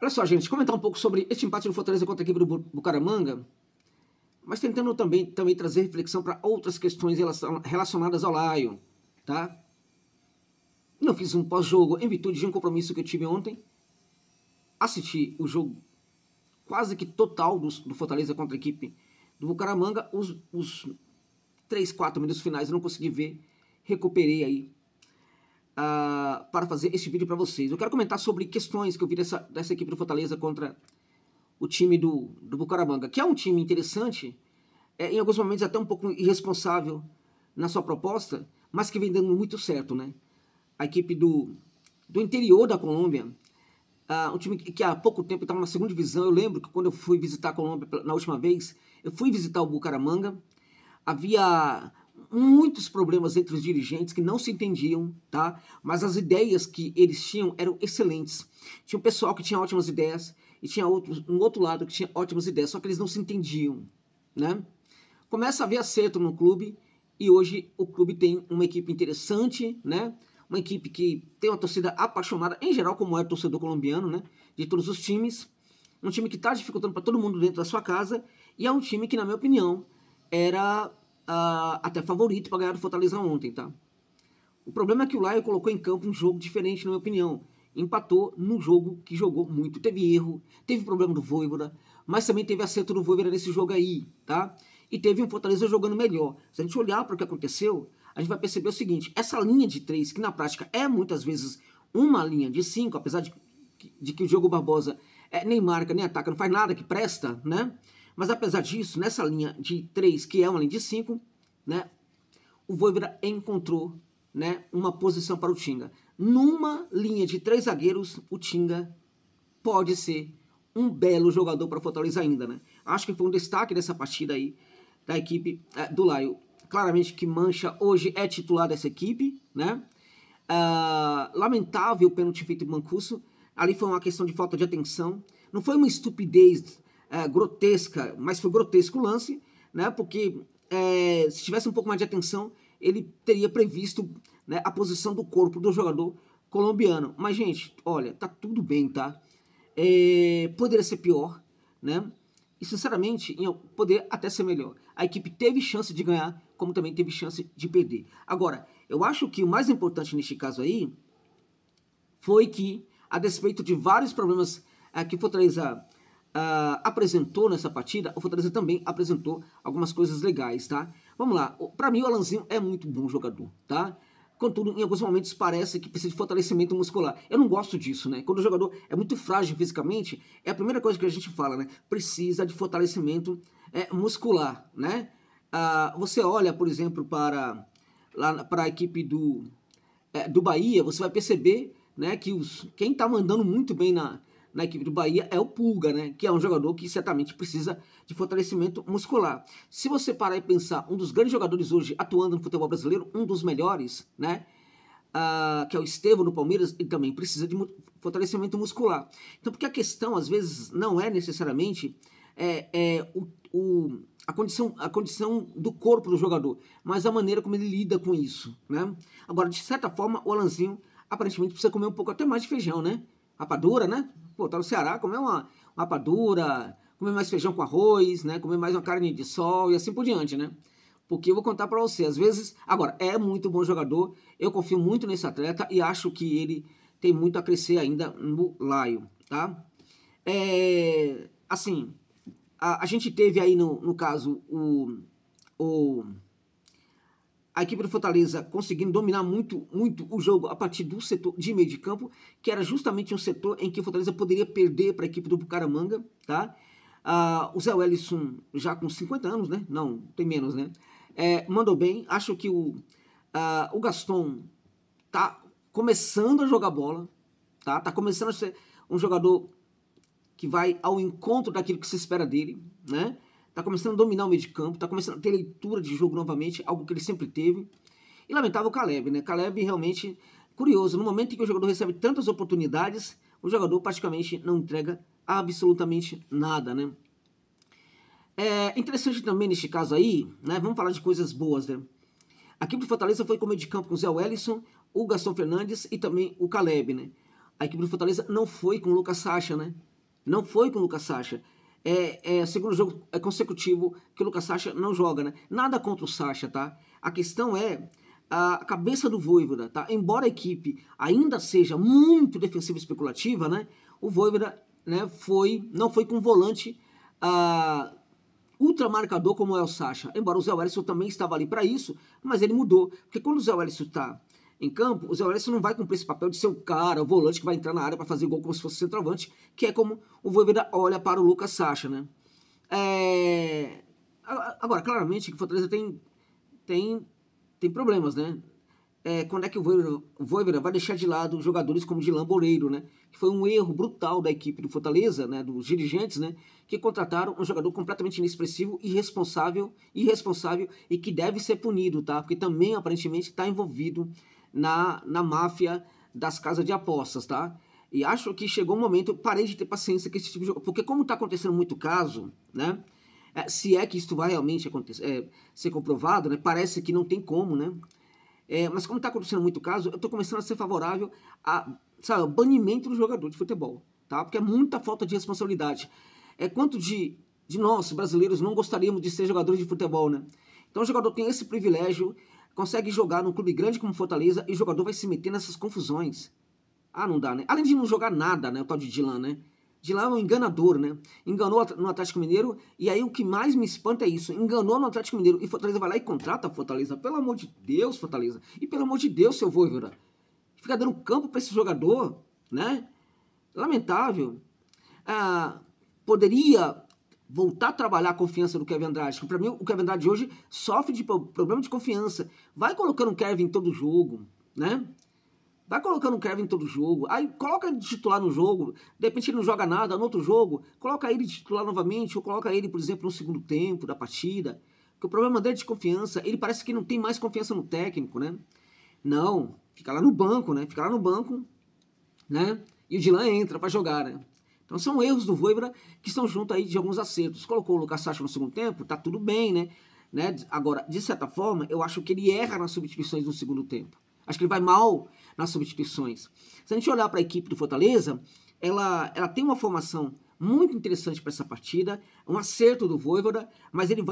Olha só, gente, comentar um pouco sobre este empate do Fortaleza contra a equipe do Bucaramanga, mas tentando também trazer reflexão para outras questões relacionadas ao Lion, tá? Não fiz um pós-jogo em virtude de um compromisso que eu tive ontem. Assisti o jogo quase que total do Fortaleza contra a equipe do Bucaramanga. Os 3, 4 minutos finais eu não consegui ver. Recuperei aí para fazer este vídeo para vocês. Eu quero comentar sobre questões que eu vi dessa equipe do Fortaleza contra o time do Bucaramanga, que é um time interessante, em alguns momentos até um pouco irresponsável na sua proposta, mas que vem dando muito certo, né? A equipe do interior da Colômbia, um time que há pouco tempo estava na segunda divisão. Eu lembro que quando eu fui visitar a Colômbia na última vez, eu fui visitar o Bucaramanga, havia muitos problemas entre os dirigentes que não se entendiam, tá? Mas as ideias que eles tinham eram excelentes. Tinha um pessoal que tinha ótimas ideias e tinha um outro lado que tinha ótimas ideias, só que eles não se entendiam, né? Começa a haver acerto no clube e hoje o clube tem uma equipe interessante, né? Uma equipe que tem uma torcida apaixonada, em geral, como é o torcedor colombiano, né? De todos os times. Um time que está dificultando para todo mundo dentro da sua casa e é um time que, na minha opinião, era até favorito para ganhar do Fortaleza ontem, tá? O problema é que o Lion colocou em campo um jogo diferente, na minha opinião. Empatou num jogo que jogou muito. Teve erro, teve problema do Vojvoda, mas também teve acerto do Vojvoda nesse jogo aí, tá? E teve um Fortaleza jogando melhor. Se a gente olhar para o que aconteceu, a gente vai perceber o seguinte: essa linha de 3, que na prática é muitas vezes uma linha de 5, apesar de que o Diogo Barbosa nem marca, nem ataca, não faz nada que presta, né? Mas apesar disso, nessa linha de 3, que é uma linha de 5, né, o Vojvoda encontrou, né, uma posição para o Tinga. Numa linha de 3 zagueiros, o Tinga pode ser um belo jogador para Fortaleza ainda, né? Acho que foi um destaque dessa partida aí da equipe do Lion. Claramente que Mancha hoje é titular dessa equipe, né? Lamentável o pênalti feito em Mancuso. Ali foi uma questão de falta de atenção. Não foi uma estupidez grotesca, mas foi grotesco o lance, né? Porque se tivesse um pouco mais de atenção, ele teria previsto, né, a posição do corpo do jogador colombiano. Mas, gente, olha, tá tudo bem, tá? Poderia ser pior, né? E, sinceramente, poderia até ser melhor. A equipe teve chance de ganhar, como também teve chance de perder. Agora, eu acho que o mais importante neste caso aí foi que, a despeito de vários problemas que o Fortaleza apresentou nessa partida, o Fortaleza também apresentou algumas coisas legais, tá? Vamos lá. Pra mim, o Alanzinho é muito bom jogador, tá? Contudo, em alguns momentos parece que precisa de fortalecimento muscular. Eu não gosto disso, né? Quando o jogador é muito frágil fisicamente, é a primeira coisa que a gente fala, né? Precisa de fortalecimento muscular, né? Você olha, por exemplo, para a equipe do Bahia, você vai perceber, né, que quem tá mandando muito bem na equipe do Bahia é o Pulga, né? Que é um jogador que certamente precisa de fortalecimento muscular. Se você parar e pensar, um dos grandes jogadores hoje atuando no futebol brasileiro, um dos melhores, né? Que é o Estevão do Palmeiras, ele também precisa de fortalecimento muscular. Então, porque a questão, às vezes, não é necessariamente a condição do corpo do jogador, mas a maneira como ele lida com isso, né? Agora, de certa forma, o Alanzinho aparentemente precisa comer um pouco até mais de feijão, né? Rapadura, né? Pô, tá no Ceará, comer uma rapadura, comer mais feijão com arroz, né? Comer mais uma carne de sol e assim por diante, né? Porque eu vou contar pra você, às vezes... Agora, é muito bom jogador, eu confio muito nesse atleta e acho que ele tem muito a crescer ainda no Lion, tá? Assim, a gente teve aí, no caso, a equipe do Fortaleza conseguindo dominar muito o jogo a partir do setor de meio de campo, que era justamente um setor em que o Fortaleza poderia perder para a equipe do Bucaramanga, tá? O Zé Wellison, já com 50 anos, né? Não, tem menos, né? Mandou bem. Acho que o Gaston tá começando a jogar bola, tá? Tá começando a ser um jogador que vai ao encontro daquilo que se espera dele, né? Tá começando a dominar o meio de campo, tá começando a ter leitura de jogo novamente, algo que ele sempre teve. E lamentável o Caleb, né? Caleb realmente curioso. No momento em que o jogador recebe tantas oportunidades, o jogador praticamente não entrega absolutamente nada, né? Interessante também neste caso aí, né? Vamos falar de coisas boas, né? A equipe do Fortaleza foi com o meio de campo com o Zé Wellison, o Gaston Fernandes e também o Caleb, né? A equipe do Fortaleza não foi com o Lucas Sacha, né? Não foi com o Lucas Sacha. Segundo jogo consecutivo que o Lucas Sacha não joga, né? Nada contra o Sacha, tá? A questão é a cabeça do Vojvoda, tá? Embora a equipe ainda seja muito defensiva e especulativa, né? O Vojvoda, né, não foi com um volante ultramarcador como é o Sacha. Embora o Zé Wellison também estava ali para isso, mas ele mudou. Porque quando o Zé Wellison está em campo, o Zé Wellison não vai cumprir esse papel de ser o cara, o volante que vai entrar na área para fazer gol como se fosse centroavante, que é como o Vojvoda olha para o Lucas Sacha, né? Agora, claramente que o Fortaleza tem problemas, né? Quando é que o Vojvoda vai deixar de lado jogadores como Dilan Boreiro, né? Que foi um erro brutal da equipe do Fortaleza, né? Dos dirigentes, né? Que contrataram um jogador completamente inexpressivo, irresponsável e que deve ser punido, tá? Porque também aparentemente está envolvido na máfia das casas de apostas, tá? E acho que chegou um momento, eu parei de ter paciência com esse tipo de jogo, porque como está acontecendo muito caso, né? Se é que isso vai realmente acontecer, ser comprovado, né? Parece que não tem como, né? Mas como está acontecendo muito caso, eu estou começando a ser favorável ao banimento do jogador de futebol, tá? Porque é muita falta de responsabilidade. Quanto de nós, brasileiros, não gostaríamos de ser jogadores de futebol, né? Então o jogador tem esse privilégio, consegue jogar num clube grande como Fortaleza e o jogador vai se meter nessas confusões. Não dá, né? Além de não jogar nada, né? O tal de Dilan, né? Dilan é um enganador, né? Enganou no Atlético Mineiro e aí o que mais me espanta é isso. Enganou no Atlético Mineiro e Fortaleza vai lá e contrata a Fortaleza. Pelo amor de Deus, Fortaleza. E pelo amor de Deus, seu Vojvoda. Fica dando campo para esse jogador, né? Lamentável. Poderia voltar a trabalhar a confiança do Kevin Andrade. Para mim, o Kevin Andrade hoje sofre de problema de confiança. Vai colocando o Kevin em todo jogo, né? Vai colocando o Kevin em todo jogo. Aí coloca ele de titular no jogo. De repente ele não joga nada no outro jogo. Coloca ele de titular novamente. Ou coloca ele, por exemplo, no segundo tempo da partida. Porque o problema dele é de confiança. Ele parece que não tem mais confiança no técnico, né? Não. Fica lá no banco, né? Fica lá no banco, né? E o Dilan entra para jogar, né? Então são erros do Vojvoda que estão junto aí de alguns acertos. Colocou o Lucas Sacha no segundo tempo, tá tudo bem, né? Agora, de certa forma, eu acho que ele erra nas substituições no segundo tempo. Acho que ele vai mal nas substituições. Se a gente olhar para a equipe do Fortaleza, ela tem uma formação muito interessante para essa partida, um acerto do Vojvoda, mas ele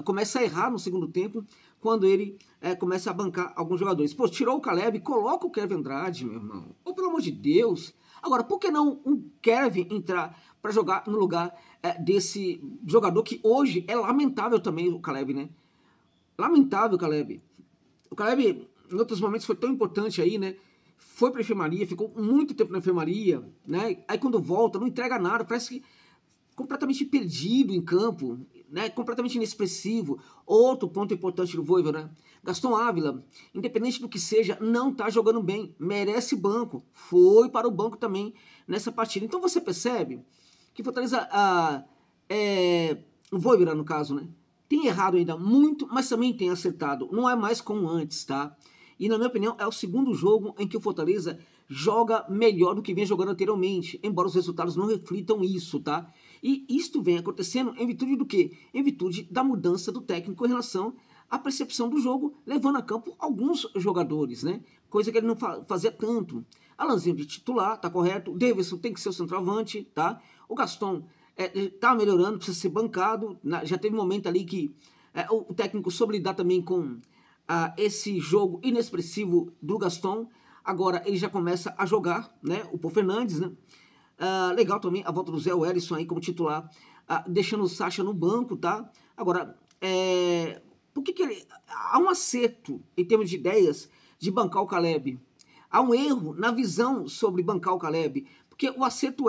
começa a errar no segundo tempo quando ele começa a bancar alguns jogadores. Pô, tirou o Caleb, coloca o Kevin Andrade, meu irmão. Ou pelo amor de Deus. Agora, por que não o Kevin entrar para jogar no lugar desse jogador que hoje é lamentável também, o Caleb, né? Lamentável o Caleb. O Caleb, em outros momentos, foi tão importante aí, né? Foi pra enfermaria, ficou muito tempo na enfermaria, né? Aí quando volta, não entrega nada, parece que completamente perdido em campo, né? Completamente inexpressivo. Outro ponto importante do Vojvoda, né? Gaston Ávila, independente do que seja, não tá jogando bem, merece banco, foi para o banco também nessa partida. Então você percebe que Fortaleza, o Vojvoda no caso, né? Tem errado ainda muito, mas também tem acertado. Não é mais como antes, tá? E na minha opinião é o segundo jogo em que o Fortaleza joga melhor do que vem jogando anteriormente, embora os resultados não reflitam isso, tá? E isto vem acontecendo em virtude do quê? Em virtude da mudança do técnico em relação à percepção do jogo, levando a campo alguns jogadores, né? Coisa que ele não fazia tanto. Alanzinho de titular, tá correto. O Davidson tem que ser o centroavante, tá? O Gaston tá melhorando, precisa ser bancado. Já teve um momento ali que o técnico soube lidar também com esse jogo inexpressivo do Gaston. Agora ele já começa a jogar, né? O Pô Fernandes, né? Legal também a volta do Zé Wellison aí como titular, deixando o Sacha no banco, tá? Agora, por que ele... Há um acerto em termos de ideias de bancar o Caleb. Há um erro na visão sobre bancar o Caleb, porque o acerto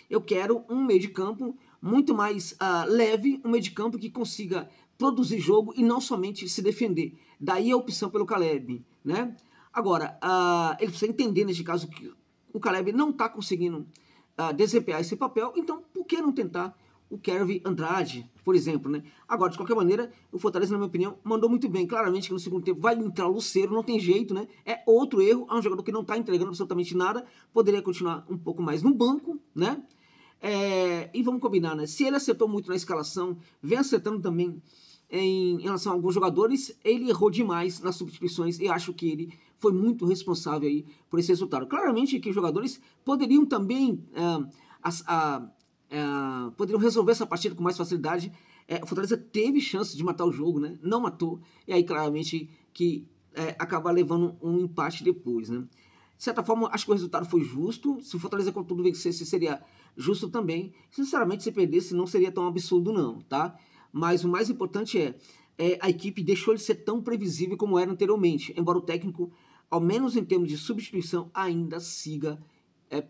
eu quero um meio de campo muito mais leve, um meio de campo que consiga produzir jogo e não somente se defender. Daí a opção pelo Caleb, né? Agora, ele precisa entender neste caso que o Caleb não está conseguindo desempenhar esse papel, então por que não tentar o Kevin Andrade, por exemplo, né? Agora, de qualquer maneira, o Fortaleza, na minha opinião, mandou muito bem. Claramente que no segundo tempo vai entrar o Lucero, não tem jeito, né? É outro erro, é um jogador que não está entregando absolutamente nada, poderia continuar um pouco mais no banco, né? E vamos combinar, né? Se ele acertou muito na escalação, vem acertando também em relação a alguns jogadores, ele errou demais nas substituições e acho que ele foi muito responsável aí por esse resultado. Claramente que os jogadores poderiam também poderiam resolver essa partida com mais facilidade. O Fortaleza teve chance de matar o jogo, né? Não matou, e aí claramente que acaba levando um empate depois, né? De certa forma, acho que o resultado foi justo. Se o Fortaleza, contudo, vencesse, seria justo também. Sinceramente, se perdesse, não seria tão absurdo, não, tá? Mas o mais importante a equipe deixou de ser tão previsível como era anteriormente, embora o técnico, ao menos em termos de substituição, ainda siga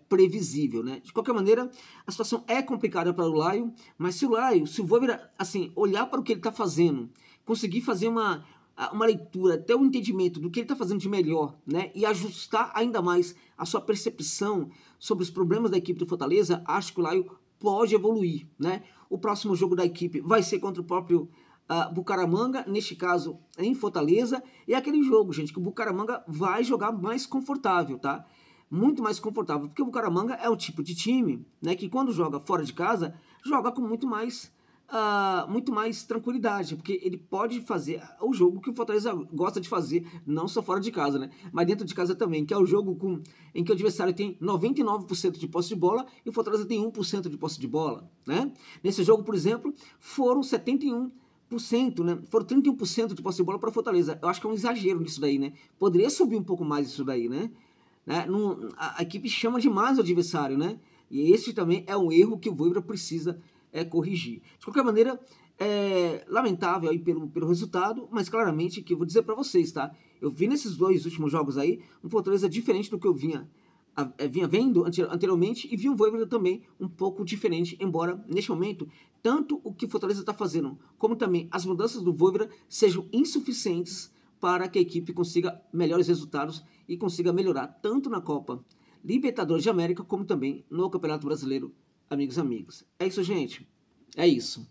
previsível, né? De qualquer maneira, a situação é complicada para o Laio, mas se o Voivoda, assim, olhar para o que ele está fazendo, conseguir fazer uma leitura, até o entendimento do que ele está fazendo de melhor, né? E ajustar ainda mais a sua percepção sobre os problemas da equipe do Fortaleza, acho que o Laio pode evoluir, né? O próximo jogo da equipe vai ser contra o próprio Bucaramanga, neste caso em Fortaleza, e é aquele jogo, gente, que o Bucaramanga vai jogar mais confortável, tá? Muito mais confortável, porque o Bucaramanga é o tipo de time, né, que quando joga fora de casa, joga com muito mais tranquilidade, porque ele pode fazer o jogo que o Fortaleza gosta de fazer, não só fora de casa, né, mas dentro de casa também, que é o jogo em que o adversário tem 99% de posse de bola e o Fortaleza tem 1% de posse de bola, né? Nesse jogo, por exemplo, foram 71%, né? Foram 31% de posse de bola para Fortaleza. Eu acho que é um exagero nisso daí, né? Poderia subir um pouco mais isso daí, né? A equipe chama demais o adversário, né? E esse também é um erro que o Voivoda precisa corrigir. De qualquer maneira, lamentável aí pelo resultado, mas claramente que eu vou dizer para vocês, tá? Eu vi nesses 2 últimos jogos aí um Fortaleza diferente do que eu vinha vendo anteriormente, e vi um Voivoda também um pouco diferente, embora neste momento tanto o que o Fortaleza está fazendo como também as mudanças do Voivoda sejam insuficientes para que a equipe consiga melhores resultados e consiga melhorar tanto na Copa Libertadores de América como também no Campeonato Brasileiro, amigos e amigas. É isso, gente. É isso.